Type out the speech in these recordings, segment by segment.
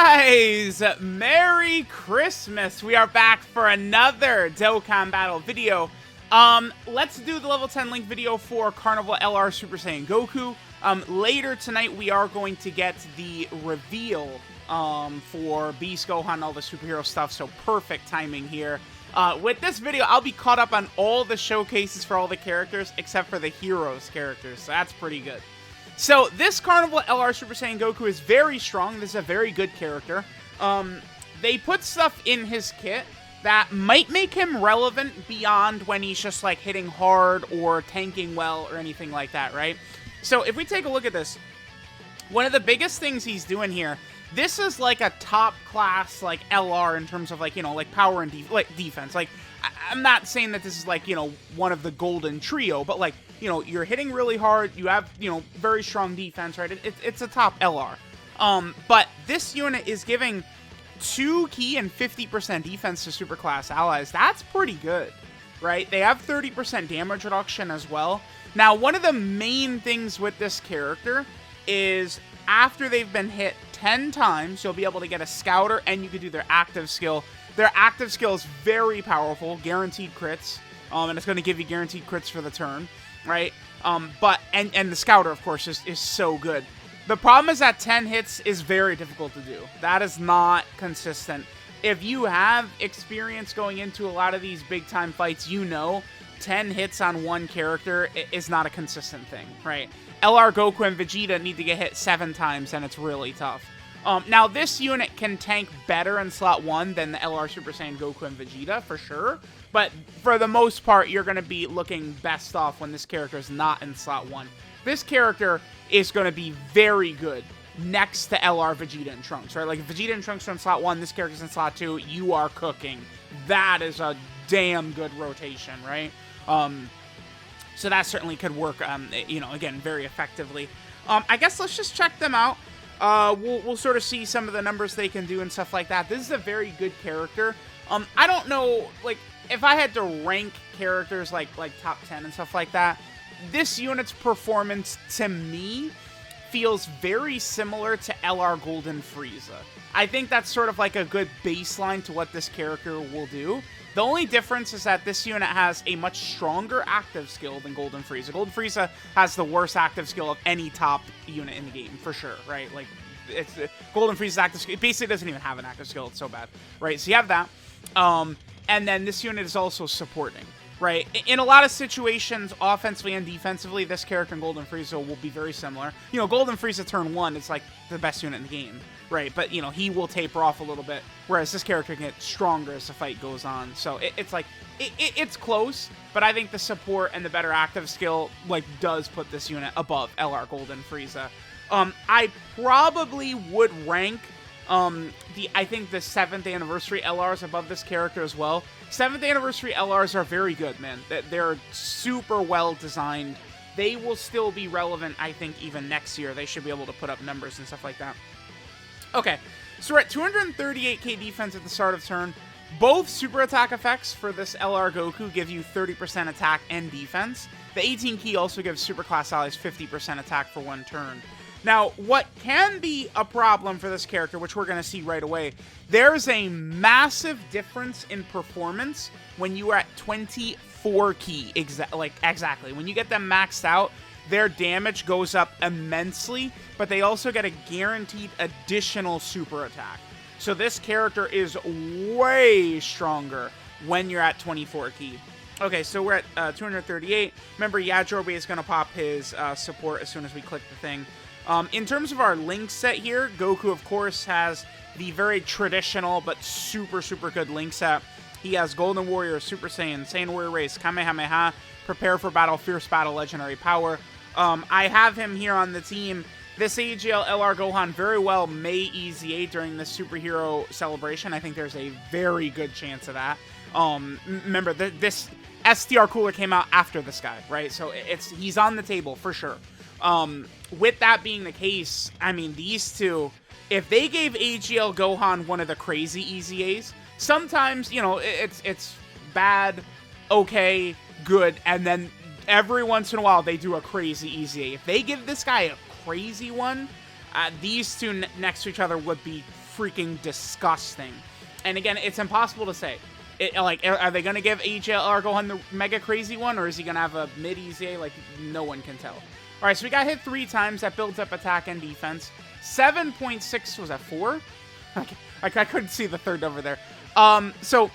guys! Merry Christmas! We are back for another Dokkan battle video. Let's do the level 10 link video for Carnival LR Super Saiyan Goku. Later tonight we are going to get the reveal for Beast Gohan, all the superhero stuff, so perfect timing here. With this video, I'll be caught up on all the showcases for all the characters except for the heroes characters, so that's pretty good. So, this Carnival LR Super Saiyan Goku is very strong. This is a very good character. They put stuff in his kit that might make him relevant beyond when he's just, like, hitting hard or tanking well or anything like that, right? So, if we take a look at this, one of the biggest things he's doing here, this is, like, a top-class, like, LR in terms of, like, you know, like, power and defense. Like, I'm not saying that this is, like, you know, one of the golden trio, but, like, you know, you're hitting really hard, you have, you know, very strong defense, right? It's a top LR. But this unit is giving 2 key and 50% defense to superclass allies. That's pretty good, right? They have 30% damage reduction as well. Now, one of the main things with this character is after they've been hit 10 times, you'll be able to get a scouter and you can do their active skill. Their active skill is very powerful, guaranteed crits, and it's going to give you guaranteed crits for the turn. Right? And the scouter, of course, is so good. The problem is that 10 hits is very difficult to do. That is not consistent. If you have experience going into a lot of these big time fights, you know 10 hits on one character is not a consistent thing, right? LR Goku and Vegeta need to get hit 7 times, and it's really tough. Now, this unit can tank better in slot 1 than the LR Super Saiyan Goku and Vegeta, for sure. But for the most part, you're going to be looking best off when this character is not in slot 1. This character is going to be very good next to LR Vegeta and Trunks, right? Like, if Vegeta and Trunks are in slot 1, this character's in slot 2, you are cooking. That is a damn good rotation, right? So that certainly could work, you know, again, very effectively. I guess let's just check them out. We'll sort of see some of the numbers they can do and stuff like that. This is a very good character. I don't know, like, if I had to rank characters like top 10 and stuff like that, this unit's performance to me feels very similar to LR Golden Frieza. I think that's sort of like a good baseline to what this character will do. The only difference is that this unit has a much stronger active skill than Golden Frieza. Golden Frieza has the worst active skill of any top unit in the game, for sure, right? Like, it's Golden Frieza's active skill, it basically doesn't even have an active skill, it's so bad, right? So you have that. And then this unit is also supporting, right? In a lot of situations, offensively and defensively, this character and Golden Frieza will be very similar. You know, Golden Frieza turn 1 is like the best unit in the game, right? But, you know, he will taper off a little bit, whereas this character can get stronger as the fight goes on. So it's like, it's close, but I think the support and the better active skill, like, does put this unit above LR Golden Frieza. I probably would rank I think the 7th anniversary LRs above this character as well. 7th anniversary LRs are very good, man. They're super well designed. They will still be relevant, I think, even next year. They should be able to put up numbers and stuff like that. Okay, so we're at 238k defense at the start of turn. Both super attack effects for this LR Goku give you 30% attack and defense. The 18 key also gives superclass allies 50% attack for 1 turn. Now, what can be a problem for this character, which we're going to see right away, there's a massive difference in performance when you are at 24 key, exactly. When you get them maxed out, their damage goes up immensely, but they also get a guaranteed additional super attack. So this character is way stronger when you're at 24 key. Okay, so we're at 238. Remember, Yajirobe is going to pop his support as soon as we click the thing. In terms of our link set here, Goku, of course, has the very traditional but super, super good link set. He has Golden Warrior, Super Saiyan, Saiyan Warrior Race, Kamehameha, Prepare for Battle, Fierce Battle, Legendary Power. I have him here on the team. This AGL LR Gohan very well may Easy 8 during this superhero celebration. I think there's a very good chance of that. Remember, this STR cooler came out after this guy, right? So he's on the table for sure. With that being the case, I mean, these two, if they gave AGL Gohan one of the crazy Easy A's, sometimes, you know, it's bad, okay, good, and then every once in a while they do a crazy Easy A. If they give this guy a crazy one, these two next to each other would be freaking disgusting. And again, it's impossible to say. Like, are they going to give HLR Gohan the mega crazy one, or is he going to have a mid-EZA? Like, no one can tell. All right, so we got hit 3 times. That builds up attack and defense. 7.6, was that 4? I couldn't see the third over there. So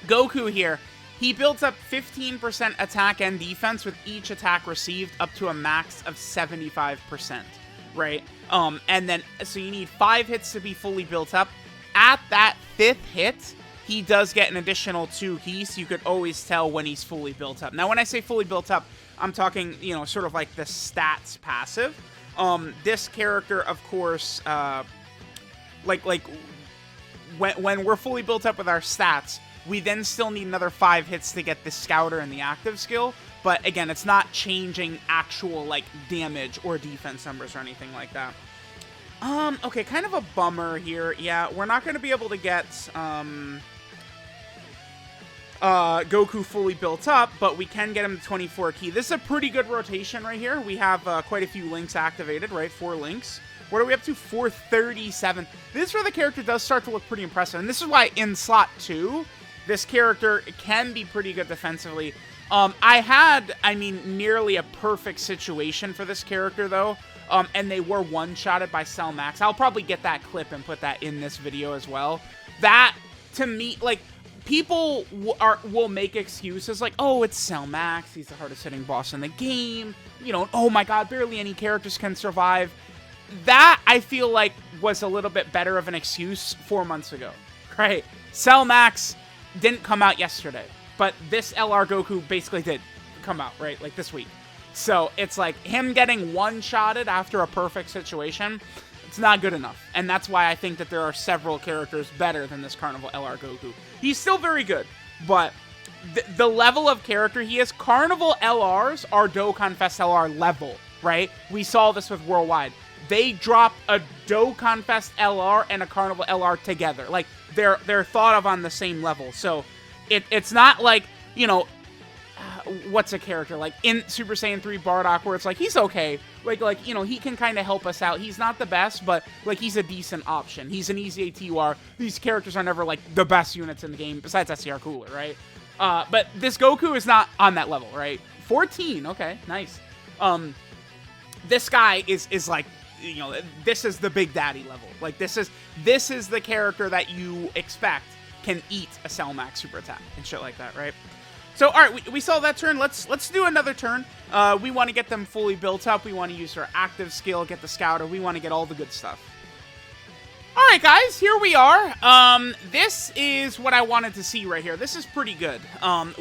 Goku here, he builds up 15% attack and defense with each attack received up to a max of 75%, right? And then, so you need 5 hits to be fully built up. At that 5th hit, he does get an additional 2 keys, so you could always tell when he's fully built up. Now, when I say fully built up, I'm talking, you know, sort of like the stats passive. This character, of course, when we're fully built up with our stats, we then still need another 5 hits to get the Scouter and the active skill. But again, it's not changing actual, like, damage or defense numbers or anything like that. Okay, kind of a bummer here. Yeah, we're not going to be able to get, Goku fully built up, but we can get him to 24 key. This is a pretty good rotation right here. We have, quite a few links activated, right? 4 links. What are we up to? 437. This is where the character does start to look pretty impressive. And this is why in slot 2, this character can be pretty good defensively. I had, nearly a perfect situation for this character, though. And they were one-shotted by Cell Max. I'll probably get that clip and put that in this video as well. That, to me, like, people will make excuses like, oh, it's Cell Max. He's the hardest-hitting boss in the game. You know, oh my god, barely any characters can survive. That, I feel like, was a little bit better of an excuse 4 months ago, right? Cell Max didn't come out yesterday, but this LR Goku basically did come out, right? Like, this week. So, it's like, him getting one-shotted after a perfect situation, it's not good enough. And that's why I think that there are several characters better than this Carnival LR Goku. He's still very good, but the level of character he is, Carnival LRs are Dokkan Fest LR level, right? We saw this with Worldwide. They dropped a Dokkan Fest LR and a Carnival LR together. Like, they're thought of on the same level. So, it's not like, you know, what's a character like in Super Saiyan 3 Bardock where it's like, he's okay. Like you know, he can kind of help us out. He's not the best, but, like, he's a decent option. He's an easy ATUR. These characters are never, like, the best units in the game, besides SCR Cooler, right? But this Goku is not on that level, right? 14, okay, nice. This guy is like, you know, this is the Big Daddy level. Like, this is the character that you expect can eat a Cell Max super attack and shit like that, right? So, all right, we saw that turn. Let's do another turn. We want to get them fully built up. We want to use our active skill, get the Scouter. We want to get all the good stuff. All right, guys, here we are. This is what I wanted to see right here. This is pretty good.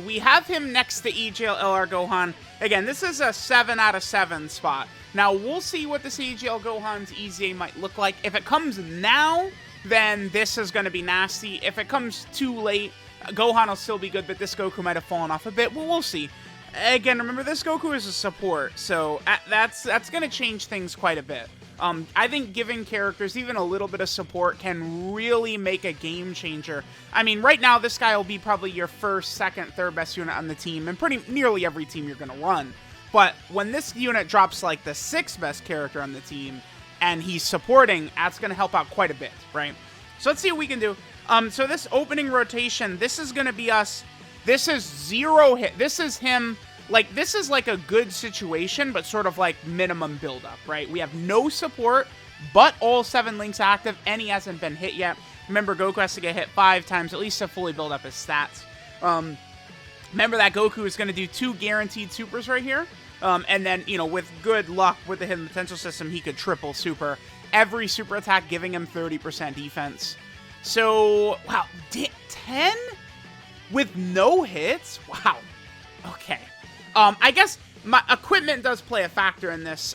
We have him next to EGL LR Gohan. Again, this is a 7 out of 7 spot. Now, we'll see what this EGL Gohan's EZA might look like. If it comes now, then this is going to be nasty. If it comes too late, Gohan will still be good, but this Goku might have fallen off a bit. Well, we'll see. Again, remember, this Goku is a support, so that's going to change things quite a bit. I think giving characters even a little bit of support can really make a game changer. I mean, right now, this guy will be probably your first, second, third best unit on the team, and pretty nearly every team you're going to run. But when this unit drops, like, the 6th best character on the team, and he's supporting, that's going to help out quite a bit, right? So let's see what we can do. So this opening rotation, this is going to be us. This is 0 hit. This is him. Like, this is like a good situation, but sort of like minimum buildup, right? We have no support, but all 7 links active, and he hasn't been hit yet. Remember, Goku has to get hit 5 times, at least to fully build up his stats. Remember that Goku is going to do 2 guaranteed supers right here. And then, you know, with good luck with the hidden potential system, he could triple super. Every super attack giving him 30% defense. So, wow, 10 with no hits? Wow. Okay. I guess my equipment does play a factor in this.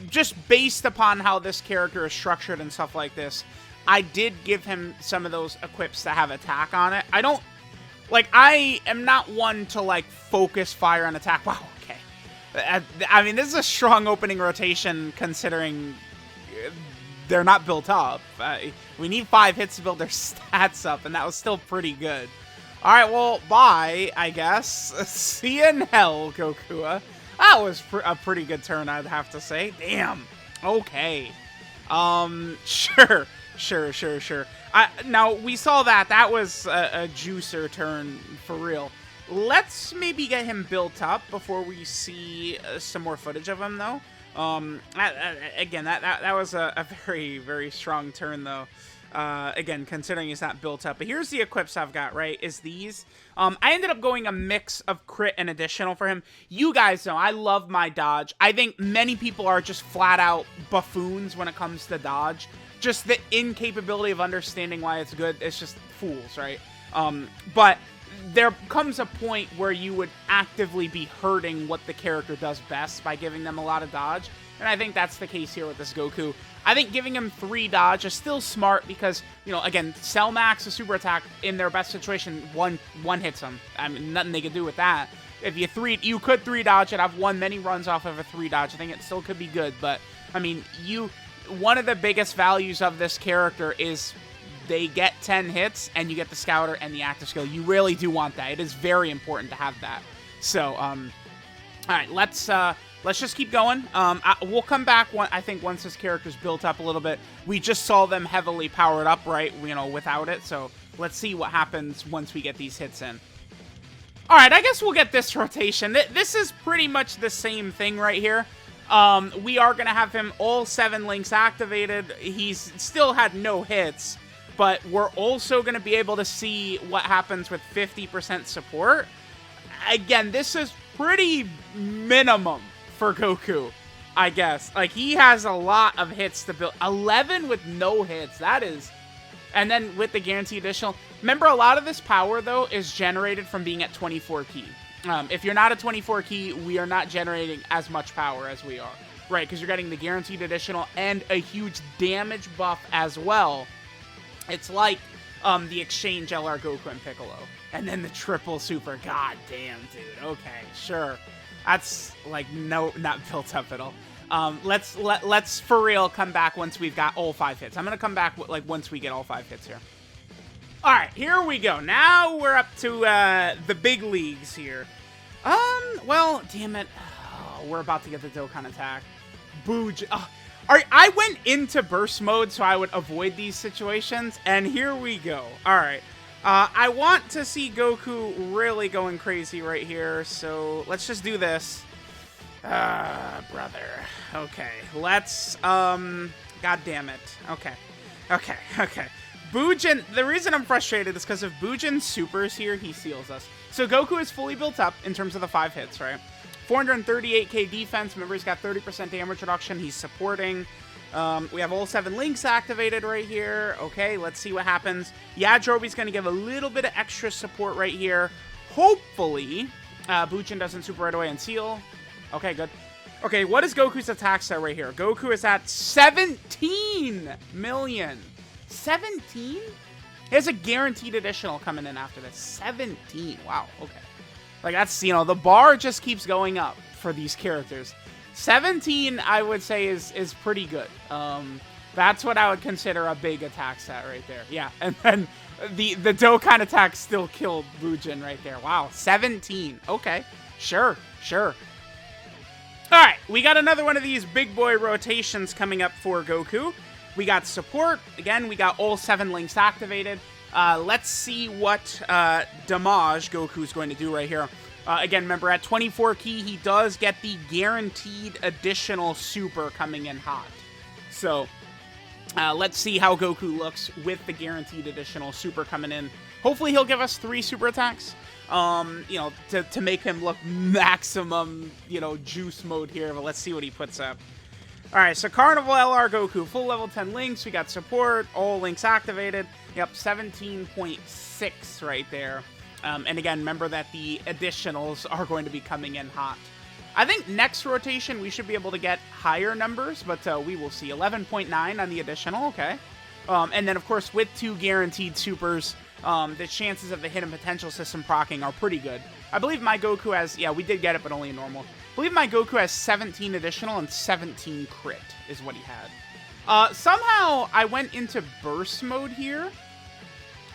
Just based upon how this character is structured and stuff like this, I did give him some of those equips that have attack on it. I don't, like, I am not one to, like, focus fire on attack. Wow, okay. I mean, this is a strong opening rotation considering they're not built up. We need 5 hits to build their stats up, and that was still pretty good. All right, well, bye, I guess. See you in hell, Goku. That was a pretty good turn, I'd have to say. Damn. Okay. Sure. Sure, sure, sure. Now, we saw that. That was a juicer turn for real. Let's maybe get him built up before we see some more footage of him, though. Again, that was a very, very strong turn, though. Again, considering he's not built up. But here's the equips I've got, right, is these. I ended up going a mix of crit and additional for him. You guys know, I love my dodge. I think many people are just flat out buffoons when it comes to dodge. Just the incapability of understanding why it's good. It's just fools, right? But there comes a point where you would actively be hurting what the character does best by giving them a lot of dodge. And I think that's the case here with this Goku. I think giving him 3 dodge is still smart because, you know, again, Cell Max, a super attack, in their best situation, one hits them. I mean, nothing they can do with that. If you could 3 dodge it. I've won many runs off of a 3 dodge. I think it still could be good. But, I mean, one of the biggest values of this character is they get 10 hits and you get the Scouter and the active skill. You really do want that. It is very important to have that. So, all right, let's just keep going. We'll come back, I think, once this character's built up a little bit. We just saw them heavily powered up, right, you know, without it. So let's see what happens once we get these hits in. All right, I guess we'll get this rotation. This is pretty much the same thing right here. We are going to have him all 7 links activated. He's still had no hits, but we're also going to be able to see what happens with 50% support. Again, this is pretty minimum for Goku, I guess. Like, he has a lot of hits to build. 11 with no hits, that is. And then with the guaranteed additional. Remember, a lot of this power, though, is generated from being at 24 key. If you're not at 24 key, we are not generating as much power as we are. Right, because you're getting the guaranteed additional and a huge damage buff as well. It's like the exchange LR Goku and Piccolo. And then the triple super. God damn, dude. Okay, sure. That's, like, no, not built up at all. Let's for real come back once we've got all 5 hits. I'm going to come back, like, once we get all 5 hits here. All right, here we go. Now we're up to the big leagues here. Well, damn it. Oh, we're about to get the Dokkan attack. Booj. I went into burst mode so I would avoid these situations, and here we go. All right. I want to see Goku really going crazy right here, so let's just do this. Brother. Okay, let's, God damn it. Okay. Bujin, the reason I'm frustrated is because if Bujin supers here, he seals us. So Goku is fully built up in terms of the 5 hits, right? 438k defense. Remember, he's got 30% damage reduction. He's supporting. We have all 7 links activated right here. Okay, let's see what happens. Yajirobe's going to give a little bit of extra support right here. Hopefully, Bujin doesn't super right away and seal. Okay, good. Okay, what is Goku's attack set right here? Goku is at 17 million. 17? He has a guaranteed additional coming in after this. 17. Wow, okay. Like, that's, you know, the bar just keeps going up for these characters. 17, I would say, is pretty good. That's what I would consider a big attack set right there. Yeah, and then the Dokkan attack still killed Bujin right there. Wow, 17. Okay, sure. All right, we got another one of these big boy rotations coming up for Goku. We got support. Again, we got all 7 links activated. Let's see what damage Goku's going to do right here. Again, remember, at 24 key, he does get the guaranteed additional super coming in hot. So, let's see how Goku looks with the guaranteed additional super coming in. Hopefully, he'll give us 3 super attacks, you know, to make him look maximum, you know, juice mode here. But let's see what he puts up. All right, so Carnival LR Goku, full level 10 links. We got support, all links activated. Yep, 17.6 right there. And again, remember that the additionals are going to be coming in hot. I think next rotation we should be able to get higher numbers, but we will see. 11.9 on the additional, okay. And then, of course, with 2 guaranteed supers, the chances of the hidden potential system proccing are pretty good. I believe my Goku has, yeah, we did get it, but only in normal. I believe my Goku has 17 additional and 17 crit is what he had. Somehow I went into burst mode here,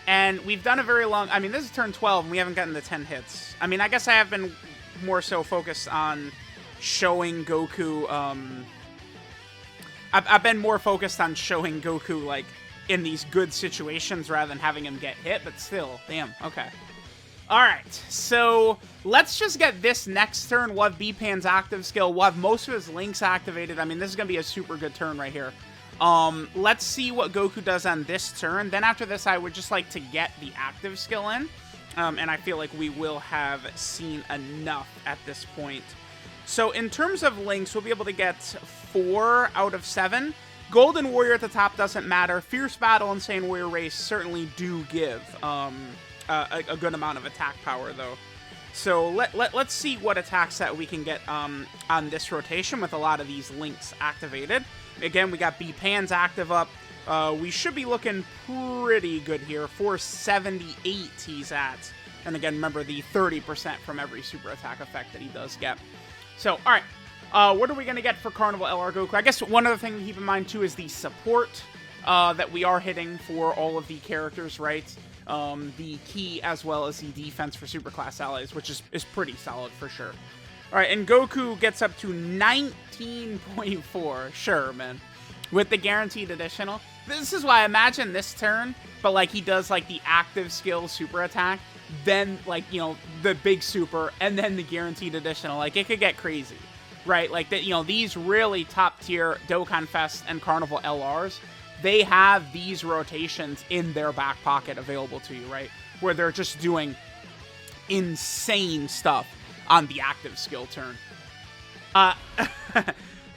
and we've done a very long, I mean, this is turn 12, and we haven't gotten the 10 hits. I mean, I guess I have been more so focused on showing Goku, I've been more focused on showing Goku, like, in these good situations rather than having him get hit, but still, damn, okay. Alright, so let's just get this next turn. We'll have B-Pan's active skill. We'll have most of his links activated. I mean, this is going to be a super good turn right here. Let's see what Goku does on this turn. Then after this, I would just like to get the active skill in. And I feel like we will have seen enough at this point. So in terms of links, we'll be able to get 4 out of 7. Golden Warrior at the top doesn't matter. Fierce Battle and Saiyan Warrior Race certainly do give a good amount of attack power, though. So let's see what attack set we can get on this rotation with a lot of these links activated. Again, we got B-Pan's active up. We should be looking pretty good here. 478 he's at. And again, remember the 30% from every super attack effect that he does get. So, all right. What are we going to get for Carnival LR Goku? I guess one other thing to keep in mind, too, is the support that we are hitting for all of the characters, right? The key as well as the defense for Superclass allies, which is pretty solid for sure. All right, and Goku gets up to 19.4. Sure, man. With the guaranteed additional. This is why I imagine this turn, but like he does like the active skill super attack, then like, you know, the big super, and then the guaranteed additional. Like it could get crazy, right? Like that, you know, these really top tier Dokkan Fest and Carnival LRs, they have these rotations in their back pocket available to you, right? Where they're just doing insane stuff on the active skill turn.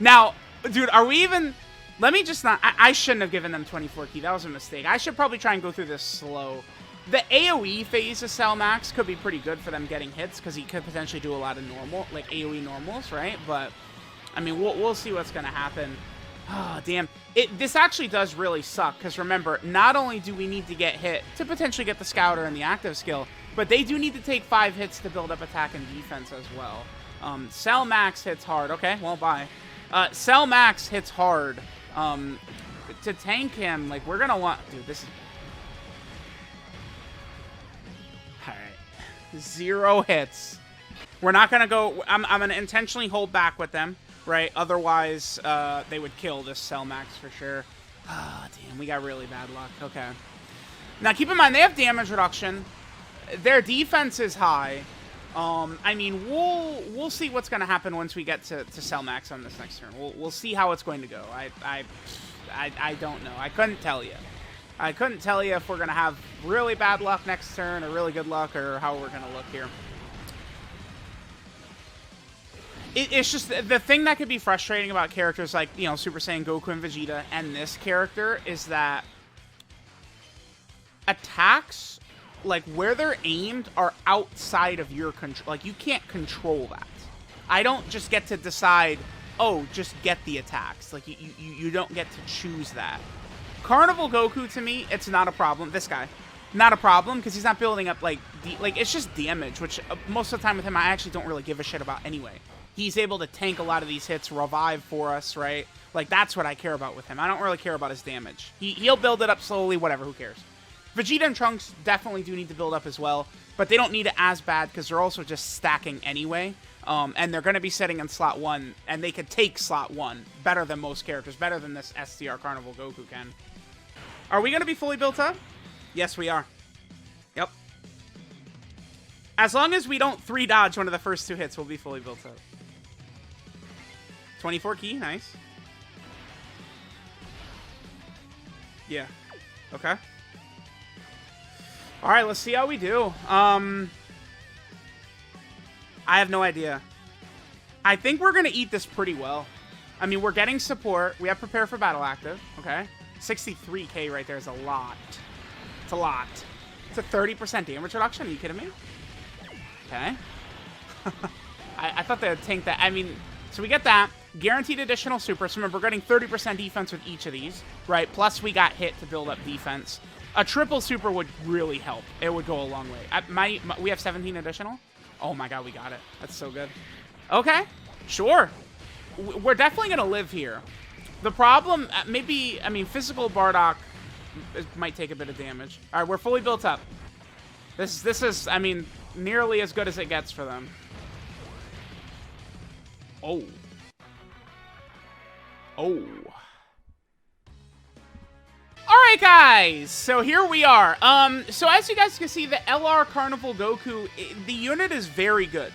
Now, dude, are we even... Let me just not... I shouldn't have given them 24 key. That was a mistake. I should probably try and go through this slow. The AoE phase of Cell Max could be pretty good for them getting hits, because he could potentially do a lot of normal, like AoE normals, right? But, I mean, we'll see what's going to happen. Oh, damn. This actually does really suck, because remember, not only do we need to get hit to potentially get the Scouter and the active skill, but they do need to take 5 hits to build up attack and defense as well. Cell Max hits hard. Okay, well, bye. Cell Max hits hard. To tank him, like, we're going to want... Dude, this is... Alright. 0 hits. We're not going to go... I'm going to intentionally hold back with them, right? Otherwise, they would kill this Cell Max for sure. Ah, oh, damn, we got really bad luck. Okay. Now, keep in mind, they have damage reduction. Their defense is high. I mean, we'll see what's going to happen once we get to Cell Max on this next turn. We'll see how it's going to go. I don't know. I couldn't tell you. I couldn't tell you if we're going to have really bad luck next turn or really good luck or how we're going to look here. It's just the thing that could be frustrating about characters like, you know, Super Saiyan Goku and Vegeta and this character is that attacks, like, where they're aimed are outside of your control. Like, you can't control that. I don't just get to decide, oh, just get the attacks. Like, you don't get to choose that. Carnival Goku, to me, it's not a problem. This guy, not a problem, because he's not building up, like, it's just damage, which most of the time with him, I actually don't really give a shit about anyway. He's able to tank a lot of these hits, revive for us, right? Like, that's what I care about with him. I don't really care about his damage. He'll build it up slowly, whatever, who cares? Vegeta and Trunks definitely do need to build up as well, but they don't need it as bad because they're also just stacking anyway. And they're going to be sitting in slot 1, and they could take slot 1 better than most characters, better than this STR Carnival Goku can. Are we going to be fully built up? Yes, we are. Yep. As long as we don't 3-dodge one of the first 2 hits, we'll be fully built up. 24 key, nice. Yeah. Okay. All right, let's see how we do. I have no idea. I think we're going to eat this pretty well. I mean, we're getting support. We have Prepare for Battle active. Okay. 63k right there is a lot. It's a lot. It's a 30% damage reduction. Are you kidding me? Okay. I thought they would tank that. I mean, so we get that. Guaranteed additional super. So remember, we're getting 30% defense with each of these, right? Plus, we got hit to build up defense. A triple super would really help. It would go a long way. We have 17 additional? Oh my god, we got it. That's so good. Okay, sure. We're definitely going to live here. The problem, maybe, I mean, physical Bardock might take a bit of damage. All right, we're fully built up. This is, I mean, nearly as good as it gets for them. Oh. Oh. All Alright guys, so here we are. So as you guys can see, the LR Carnival Goku, the unit is very good.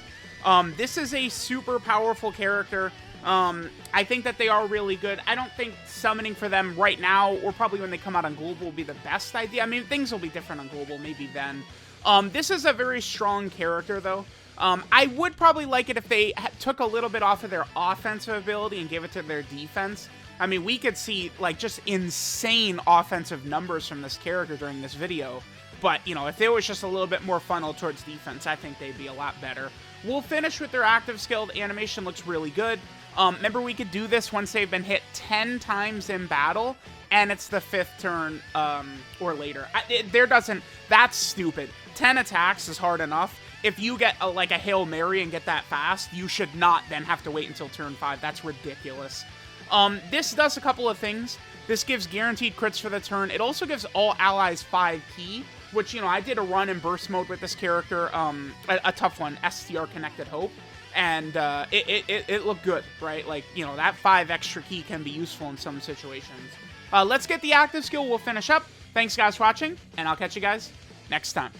This is a super powerful character. I think that they are really good. I don't think summoning for them right now, or probably when they come out on Global, will be the best idea. I mean, things will be different on Global, maybe then. This is a very strong character, though. I would probably like it if they took a little bit off of their offensive ability and gave it to their defense. I mean, we could see, like, just insane offensive numbers from this character during this video. But, you know, if it was just a little bit more funneled towards defense, I think they'd be a lot better. We'll finish with their active skill. The animation looks really good. Remember, we could do this once they've been hit 10 times in battle, and it's the 5th turn or later. That's stupid. 10 attacks is hard enough. If you get, like, a Hail Mary and get that fast, you should not then have to wait until turn 5. That's ridiculous. This does a couple of things. This gives guaranteed crits for the turn. It also gives all allies 5 ki, which, you know, I did a run in burst mode with this character, a tough one, STR Connected Hope, and it looked good, right? Like, you know, that 5 extra ki can be useful in some situations. Let's get the active skill. We'll finish up. Thanks, guys, for watching, and I'll catch you guys next time.